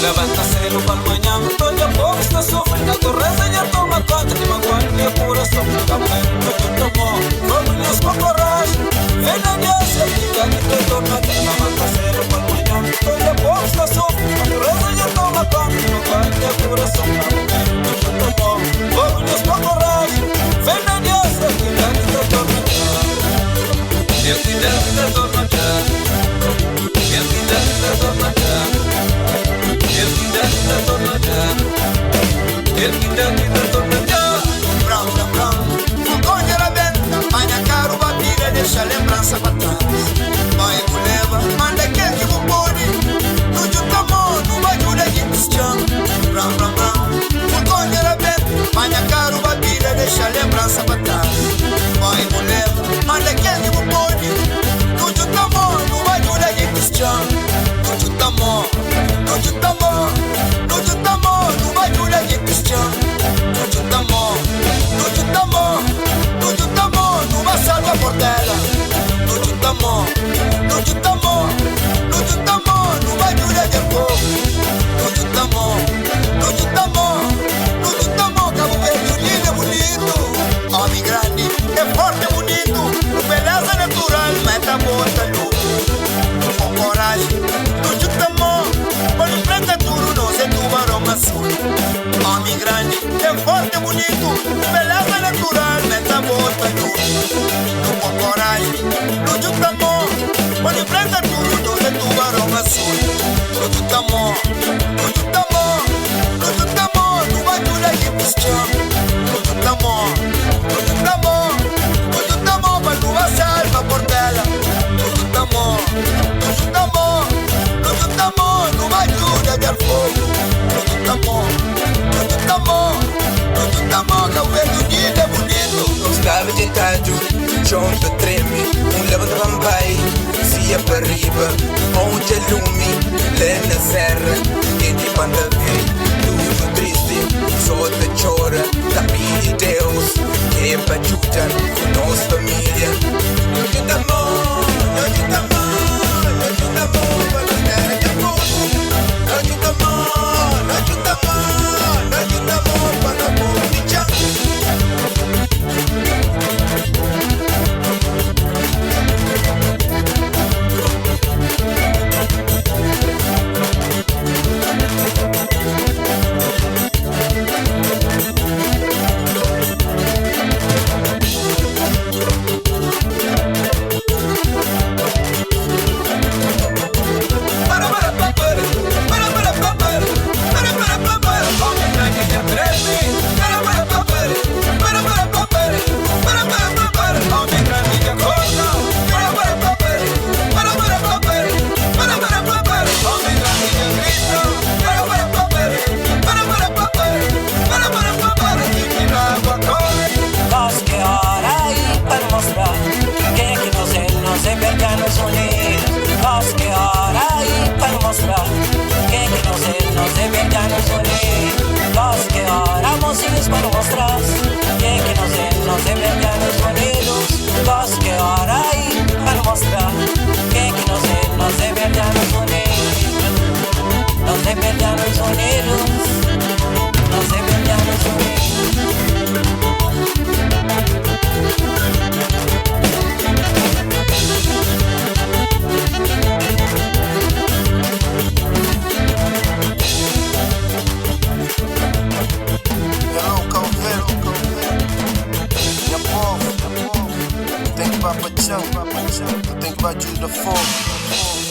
Levanta-se para amanhã, todo a povo está sofrendo. A torreza já toma conta de magoar minha coração. Caminho de amor, vamos com coragem. Vem na guerra, fica aqui te torna. Levanta-se para amanhã, todo a povo está sofrendo. A torreza já toma conta de magoar minha coração. Caminho de amor, vamos com coragem. Vem na guerra, fica aqui te torna. Eu te dei te torna. Eu te dei te torna. Brown, Fulgônia era benta, manha caro, batida, deixa a lembrança pra trás. Mãe, muleva, manda quem que vou pôr. No junta mão, no bairro da gente chama. Brown, Fulgônia era benta, manha caro, batida, deixa a lembrança pra trás. Mãe, muleva, manda quem que vou pôr. No junta mão, no bairro da gente chama. No junta mão, no junta mão, no junta mão, no bairro da gente chama. No junta mão, no junta mão, no junta mão, no baçado da portela. No junta mão, no junta mão, no junta mão, no bairro da gente povo. No junta mão, no junta mão, no junta mão, Cabo Verde lindo é bonito. Homem grande, é forte, é bonito. Beleza natural, meta boa, tá louco. Com coragem, no junta mão, quando enfrenta tudo, não se tubarão azul. Homem grande, é forte, é bonito. Beleza natural, meta boa, tá louco. Com coragem, no junta mão, quando enfrenta tudo, não se tubarão azul. No junta mão, no junta mão, no junta mão, no bairro da Gipschan. No junta mão, no junta mão, no junta mão, pra lua salva portela. No junta mão, no junta mão, no junta mão, no bairro da Garfogo. No junta mão, no junta mão, no junta mão, Cabo Verde unido é bonito. Estava tentado, chão te treme, levanta rambai, se é para riba, onde é lume, lê na serra, quem te manda ver, tudo triste, só te chora, tá pedindo Deus, que é para ajudar com nossa família. Não te dá mão, não te dá mão, não te dá mão, para não ter de fogo. Não te dá mão, não te dá mão, não te dá mão, para não morrer já. Papa Joe. I think about you the four.